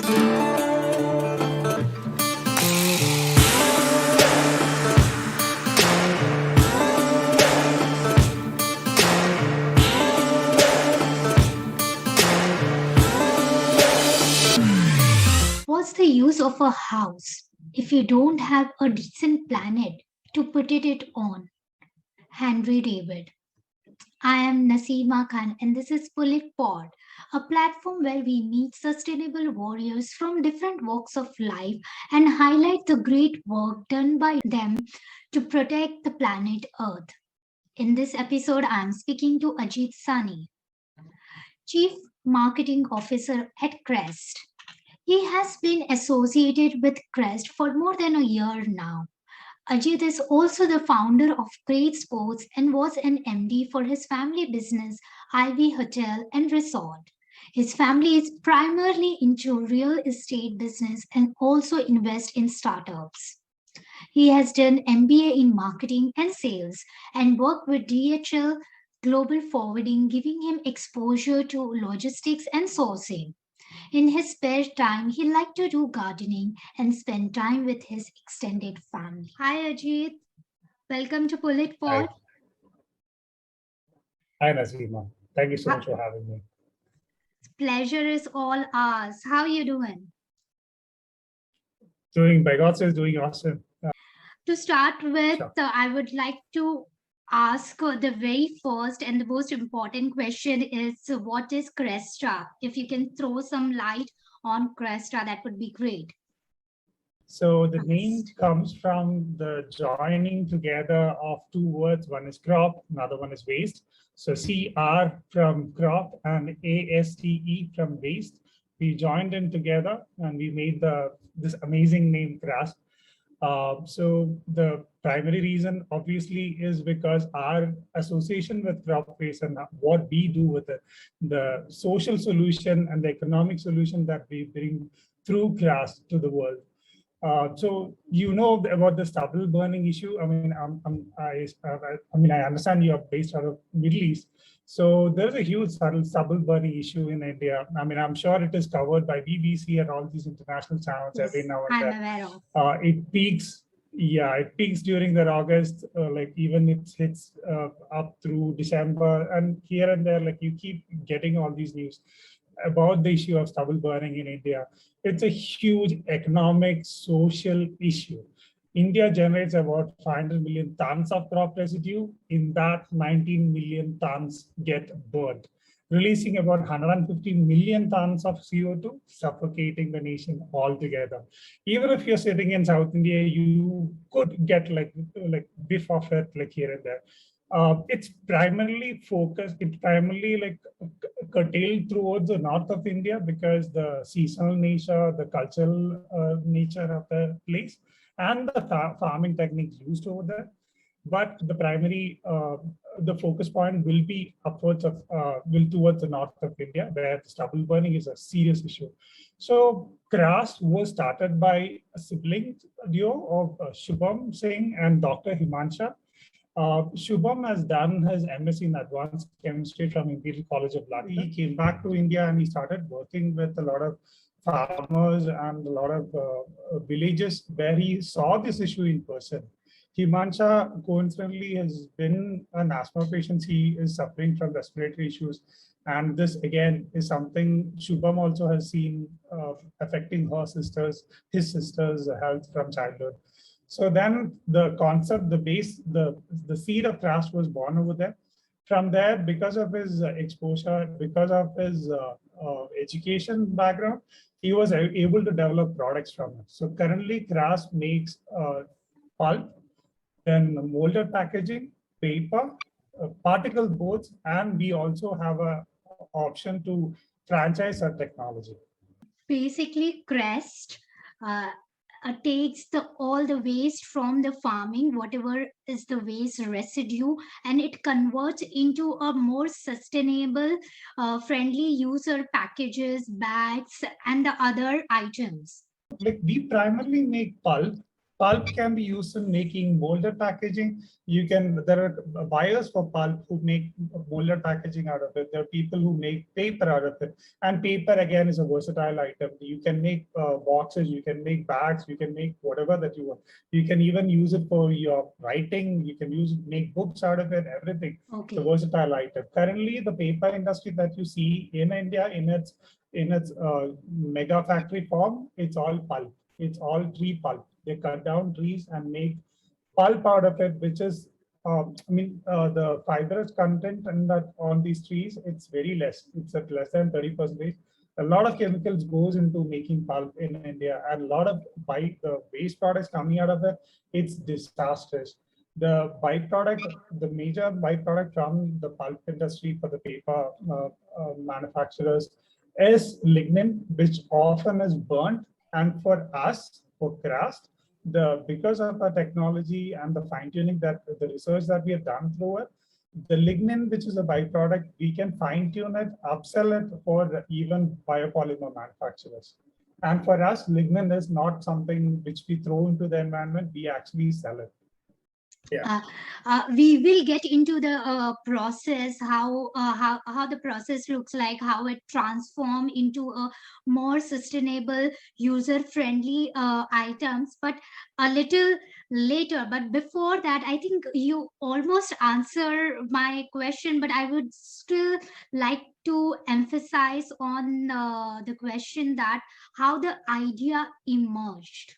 What's the use of a house if you don't have a decent planet to put it on? Henry David. I am Naseema Khan, and this is POOLit Pod, a platform where we meet sustainable warriors from different walks of life and highlight the great work done by them to protect the planet Earth. In this episode, I am speaking to Ajith Sani, Chief Marketing Officer at Craste. He has been associated with Craste for more than a year now. Ajith is also the founder of Great Sports and was an MD for his family business, Ivy Hotel and Resort. His family is primarily into real estate business and also invest in startups. He has done MBA in marketing and sales and worked with DHL Global Forwarding, giving him exposure to logistics and sourcing. In his spare time, he liked to do gardening and spend time with his extended family. Hi, Ajit. Welcome to POOLit Hi, Pod. hi Naseema. Thank you so much Ha- for having me. Pleasure is all ours. How you doing? Doing Vegota is doing awesome. To start with, Sure. I would like to ask the very first and the most important question is what is Cresta? If you can throw some light on Cresta, that would be great. So the name comes from the joining together of two words. One is crop, another one is waste. So CR from crop and ASTE from waste. We joined in together and we made this amazing name Craste. So the primary reason obviously is because our association with crop waste and what we do with it, the social solution and the economic solution that we bring through Craste to the world. So you know about the stubble burning issue. I mean, I understand you're based out of Middle East. So there's a huge stubble burning issue in India. I mean, I'm sure it is covered by BBC and all these international channels every now and I'm then. aware of. It peaks, yeah, it peaks during the August, like even it hits up through December, and here and there, like you keep getting all these news about the issue of stubble burning in India. It's a huge economic, social issue. India generates about 500 million tons of crop residue. In that, 19 million tons get burned, releasing about 150 million tons of CO2, suffocating the nation altogether. Even if you're sitting in South India, you could get like biff of it like here and there. It's primarily like curtailed towards the north of India because the seasonal nature, the cultural nature of the place, and the farming techniques used over there. But the focus point will be will towards the north of India, where the stubble burning is a serious issue. So Craste was started by a sibling duo of Shubham Singh and Dr. Himansha. Shubham has done his MSc in Advanced Chemistry from Imperial College of London. He came back to India and he started working with a lot of farmers and a lot of villages where he saw this issue in person. Himansha coincidentally has been an asthma patient. He is suffering from respiratory issues. And this again is something Shubham also has seen affecting his sister's health from childhood. So then the concept, the seed of Craste was born over there. From there, because of his exposure, because of his education background, he was able to develop products from it. So currently, Craste makes pulp, then molded packaging, paper, particle boards, and we also have a option to franchise our technology. Basically, Crest takes all the waste from the farming, whatever is the waste residue, and it converts into a more sustainable, friendly user packages, bags, and the other items. Like we primarily make pulp, Pulp can be used in making molded packaging. There are buyers for pulp who make molded packaging out of it. There are people who make paper out of it. And paper, again, is a versatile item. You can make boxes, you can make bags, you can make whatever that you want. You can even use it for your writing. You can make books out of it, everything. It's a Okay. versatile item. Currently, the paper industry that you see in India, in its mega factory form, it's all pulp. It's all tree pulp. They cut down trees and make pulp out of it, which is, the fibrous content and that on these trees, it's very less. It's at less than 30%. A lot of chemicals goes into making pulp in India, and a lot of the waste products coming out of it, it's disastrous. The major byproduct from the pulp industry for the paper manufacturers is lignin, which often is burnt. And for us, for Craste, because of our technology and the fine tuning the research that we have done through it, the lignin, which is a byproduct, we can fine tune it, upsell it for even biopolymer manufacturers. And for us, lignin is not something which we throw into the environment, we actually sell it. Yeah. We will get into the process, how the process looks like, how it transform into a more sustainable, user friendly items, but a little later. But before that, I think you almost answer my question, but I would still like to emphasize on the question that how the idea emerged.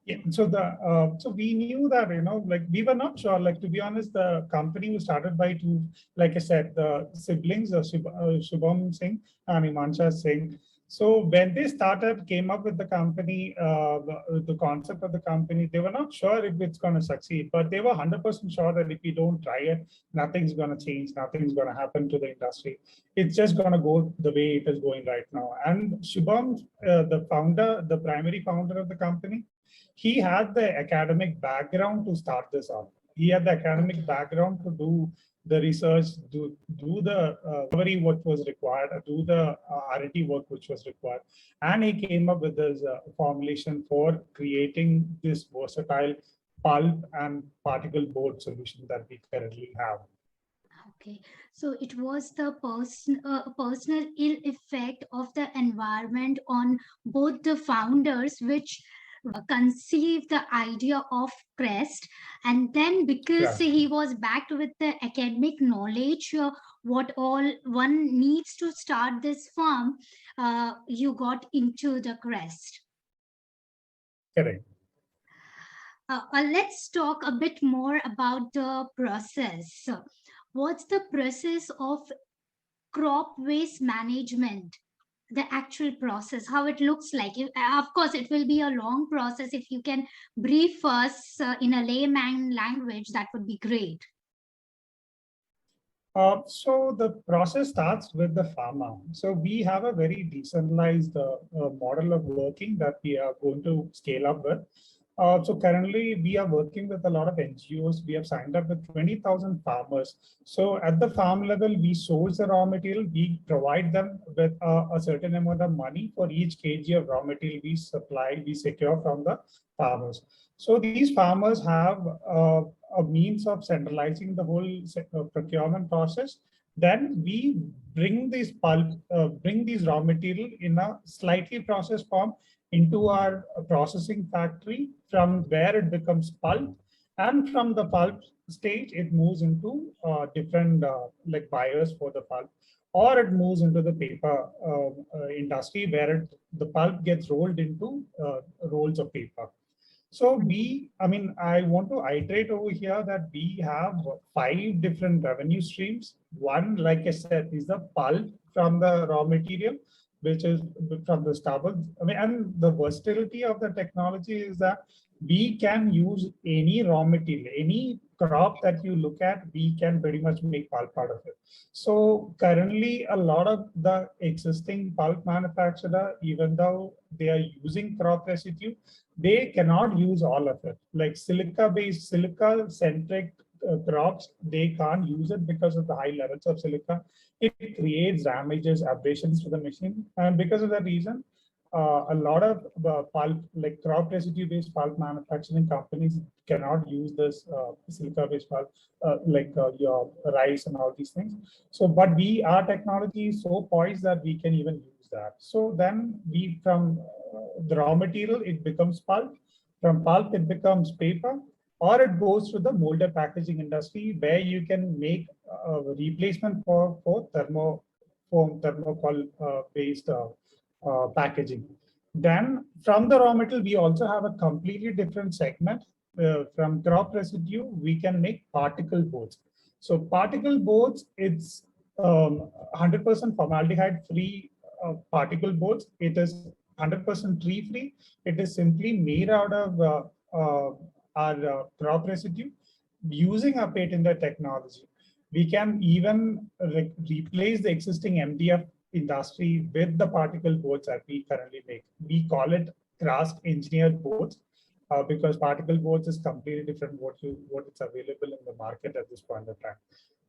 Yeah. So we knew that, like we were not sure. Like, to be honest, the company was started by two, like I said, the siblings, Shubham Singh and Imansha Singh. So when they came up with the company, the concept of the company, they were not sure if it's going to succeed, but they were 100% sure that if we don't try it, nothing's going to change, nothing's going to happen to the industry. It's just going to go the way it is going right now. And Shubham, the primary founder of the company, he had the academic background to start this up. He had the academic Okay. background to do the research, do the discovery what was required, do the R&D work which was required. And he came up with this formulation for creating this versatile pulp and particle board solution that we currently have. Okay, so it was the personal ill effect of the environment on both the founders, which conceived the idea of Crest, and then because Yeah, he was backed with the academic knowledge, what all one needs to start this farm, you got into the Crest. correct. Let's talk a bit more about the process. What's the process of crop waste management, the actual process, how it looks like? Of course it will be a long process. If you can brief us in a layman language, that would be great. So the process starts with the farmer. So we have a very decentralized model of working that we are going to scale up with. So currently we are working with a lot of NGOs. We have signed up with 20,000 farmers. So at the farm level, we source the raw material. We provide them with a certain amount of money for each kg of raw material we secure from the farmers. So these farmers have a means of centralizing the whole procurement process. Then we bring these raw material in a slightly processed form into our processing factory, from where it becomes pulp. And from the pulp stage, it moves into different like buyers for the pulp, or it moves into the paper industry, where the pulp gets rolled into rolls of paper. So I want to iterate over here that we have 5 different revenue streams. One, like I said, is the pulp from the raw material, which is from the stubble. And the versatility of the technology is that we can use any raw material, any crop that you look at, we can pretty much make pulp out of it. So currently, a lot of the existing pulp manufacturer, even though they are using crop residue, they cannot use all of it. Like silica-centric crops, they can't use it because of the high levels of silica. It creates damages, abrasions to the machine. And because of that reason, a lot of pulp, like crop residue-based pulp manufacturing companies cannot use this silica-based pulp, your rice and all these things. So, but our technology is so poised that we can even use that. So then from the raw material, it becomes pulp. From pulp, it becomes paper, or it goes to the molded packaging industry where you can make a replacement for thermocol based packaging. Then from the raw material, we also have a completely different segment. From crop residue, we can make particle boards. So particle boards, it's 100% formaldehyde free particle boards. It is 100% tree free. It is simply made out of our crop residue using our patented technology. We can even replace the existing MDF industry with the particle boards that we currently make. We call it Craste engineered boards because particle boards is completely different what it's available in the market at this point of time.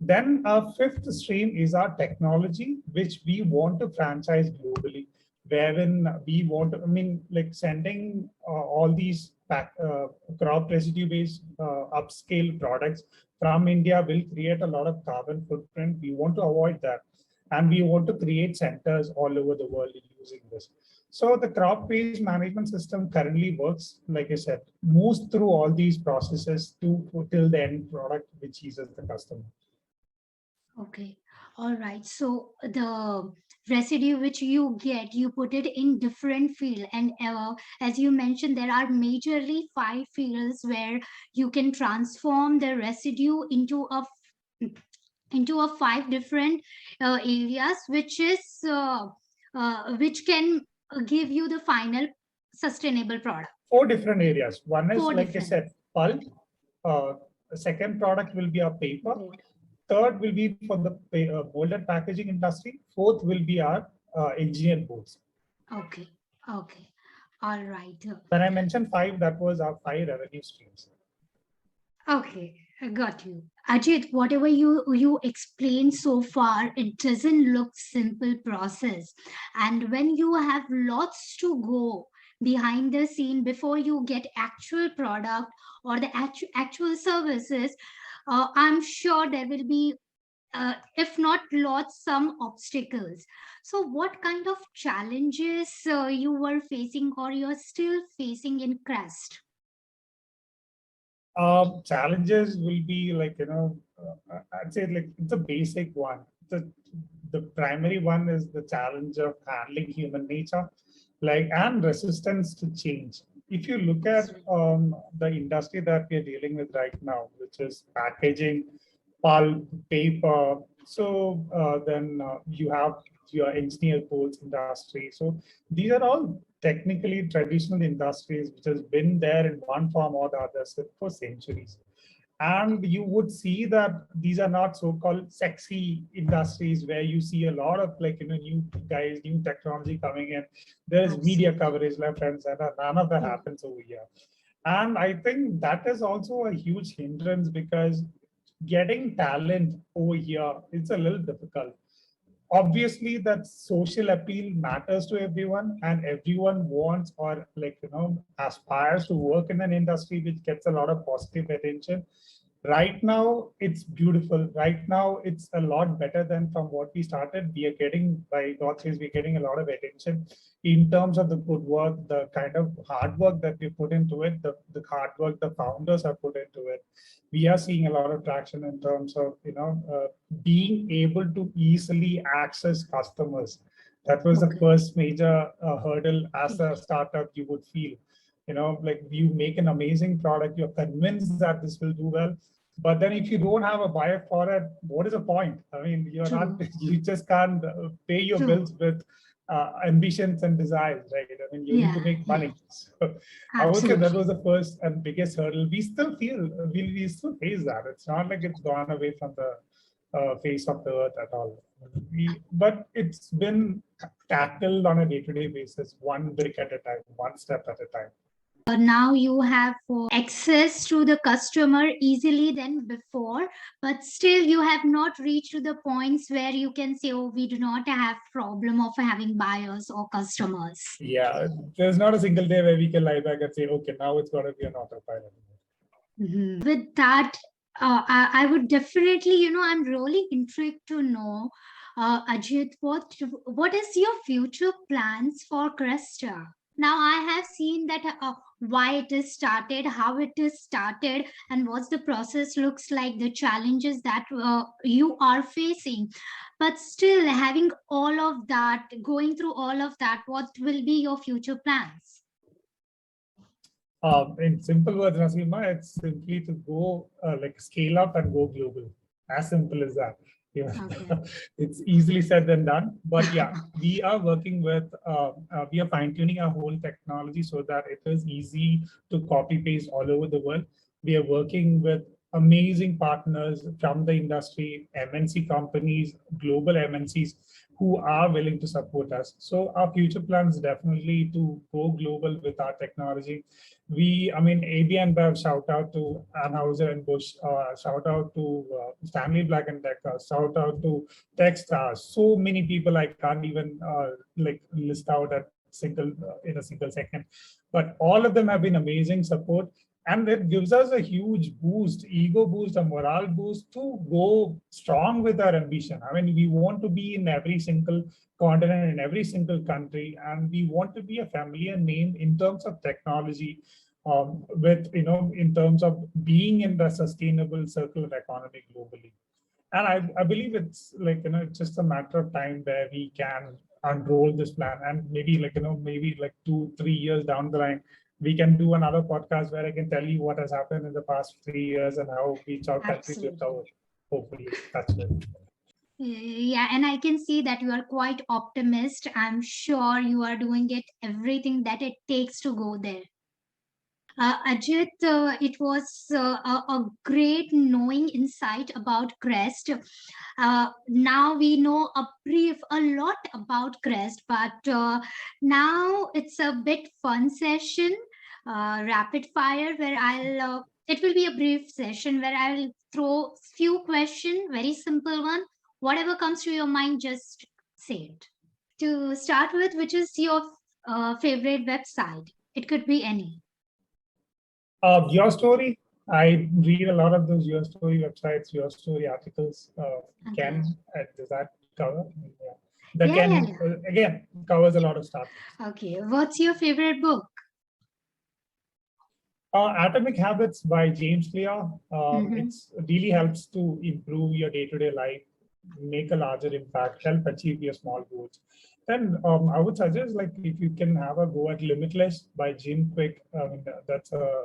Then our fifth stream is our technology, which we want to franchise globally, wherein we want to, like sending all these crop residue-based upscale products from India will create a lot of carbon footprint. We want to avoid that. And we want to create centers all over the world using this. So the crop-based management system currently works, like I said, moves through all these processes till the end product, which uses the customer. Okay. All right. So the residue which you get, you put it in different field, and as you mentioned, there are majorly 5 fields where you can transform the residue into a 5 different areas, which can give you the final sustainable product. 4 different areas. One is, Four like I different. said, pulp. The second product will be our paper. Third will be for the molded packaging industry. Fourth will be our engineered boards. Okay. Okay. All right. When I mentioned 5, that was our 5 revenue streams. Okay, I got you. Ajit, whatever you explained so far, it doesn't look simple process. And when you have lots to go behind the scene before you get actual product or the actual services, I'm sure there will be, if not lots, some obstacles. So, what kind of challenges you were facing or you're still facing in Craste? Challenges will be like, I'd say like it's a basic one. The primary one is the challenge of handling human nature, like, and resistance to change. If you look at the industry that we're dealing with right now, which is packaging, pulp, paper. So then you have your engineered boards industry. So these are all technically traditional industries which has been there in one form or the other for centuries. And you would see that these are not so-called sexy industries where you see a lot of new guys, new technology coming in. There's media coverage left and center. None of that happens over here. And I think that is also a huge hindrance because getting talent over here is a little difficult. Obviously that social appeal matters to everyone and everyone wants or aspires to work in an industry which gets a lot of positive attention. Right now it's beautiful. Right now it's a lot better than from what we started. We are getting, by God's grace, we're getting a lot of attention in terms of the good work, the kind of hard work that we put into it, the hard work the founders have put into it. We are seeing a lot of traction in terms of being able to easily access customers. That was the first major hurdle as a startup you would feel. Like you make an amazing product, you're convinced that this will do well, but then if you don't have a buyer for it, what is the point? I mean, you just can't pay your bills with ambitions and desires, right? I mean, you need to make money. So I would say that was the first and biggest hurdle. We still we still face that. It's not like it's gone away from the face of the earth at all. But it's been tackled on a day-to-day basis, one brick at a time, one step at a time. Now you have access to the customer easily than before, but still you have not reached to the points where you can say, oh, we do not have problem of having buyers or customers. Yeah, there's not a single day where we can lie back and say, okay, now it's got to be an autopilot. With that, I would definitely, I'm really intrigued to know, Ajith, what is your future plans for Cresta? Now I have seen that why it is started, how it is started, and what's the process looks like, the challenges that you are facing. But still, having all of that, going through all of that, what will be your future plans? In simple words, Nasima, it's simply to go like scale up and go global. As simple as that. Yeah. Okay. It's easily said than done. But yeah, we are working with, we are fine tuning our whole technology so that it is easy to copy paste all over the world. We are working with amazing partners from the industry, MNC companies, global MNCs who are willing to support us. So our future plans definitely to go global with our technology. I mean, AB and Bev, shout out to Anheuser and Busch, shout out to Stanley Black and Decker, shout out to Techstars. So many people I can't even like list out at single in a single second, but all of them have been amazing support. And it gives us a huge boost, ego boost, a morale boost to go strong with our ambition. I mean, we want to be in every single continent, in every single country, and we want to be a familiar name in terms of technology, with, in terms of being in the sustainable circular economy globally. And I believe it's like, it's just a matter of time where we can unroll this plan, and maybe like, maybe like 2-3 years down the line, we can do another podcast where I can tell you what has happened in the past 3 years and how each our country flipped over. Hopefully, that's it. Yeah, and I can see that you are quite optimist. I'm sure you are doing it everything that it takes to go there. Ajit, it was a great knowing insight about Crest. Now we know a lot about Crest, but now it's a bit fun session, rapid fire, where it will be a brief session where I'll throw few questions, very simple one. Whatever comes to your mind, just say it. To start with, which is your favorite website? It could be any. Your story. I read a lot of those your story websites, your story articles. Okay. Ken, does that cover? Yeah. The Yeah, Ken yeah. again covers a lot of stuff. Okay. What's your favorite book? Atomic Habits by James Clear. Mhm. It really helps to improve your day-to-day life, make a larger impact, help achieve your small goals. Then I would suggest, like, if you can have a go at Limitless by Jim Quick. That's a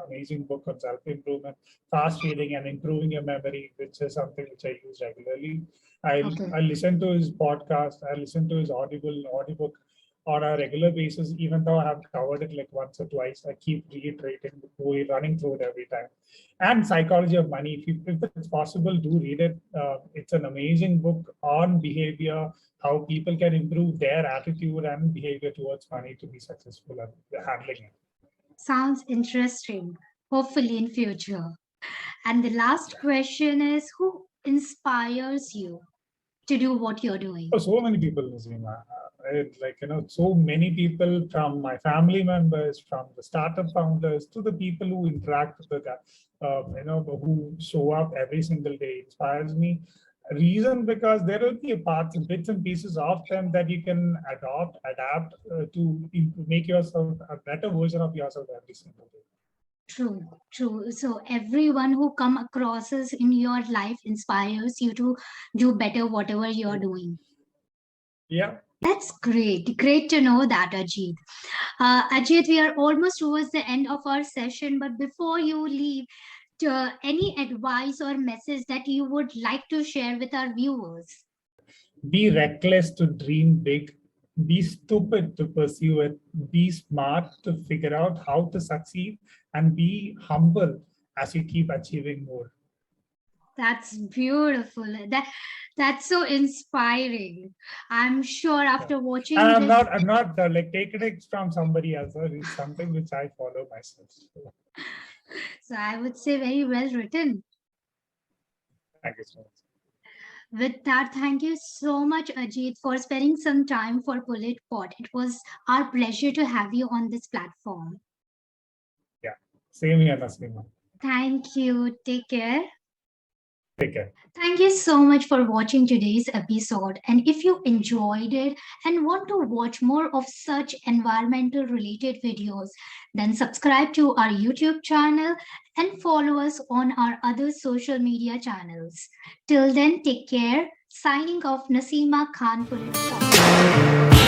amazing book on self-improvement, fast reading and improving your memory, which is something which I use regularly. Okay. I listen to his podcast. I listen to his audiobook on a regular basis, even though I have covered it like once or twice. I keep reiterating, running through it every time. And Psychology of Money, if it's possible, do read it. It's an amazing book on behavior, how people can improve their attitude and behavior towards money to be successful at handling it. Sounds interesting. Hopefully in future. And the last question is, who inspires you to do what you're doing? Oh, so many people, Nazima. So many people, from my family members, from the startup founders to the people who interact with the, who show up every single day, inspires me. Reason because there will be parts, bits and pieces of them that you can adapt to make yourself a better version of yourself every single day. True, true. So everyone who come across us in your life inspires you to do better whatever you're doing. Yeah. That's great. Great to know that, Ajit. Ajit, we are almost towards the end of our session, but before you leave, any advice or message that you would like to share with our viewers? Be reckless to dream big, be stupid to pursue it, be smart to figure out how to succeed, and be humble as you keep achieving more. That's beautiful. That's so inspiring. I'm sure Yeah. after And watching this, I'm not like taking it from somebody else. It's something which I follow myself. So, so I would say very well written. thank you so much. With that, thank you so much, Ajit, for spending some time for POOLit Pod. It was our pleasure to have you on this platform. Yeah. Same here, Naslima. Thank you. Take care. Take care. Thank you so much for watching today's episode. And if you enjoyed it and want to watch more of such environmental related videos, then subscribe to our YouTube channel and follow us on our other social media channels. Till then, take care. Signing off, Nasima Khan, POOLit Pod.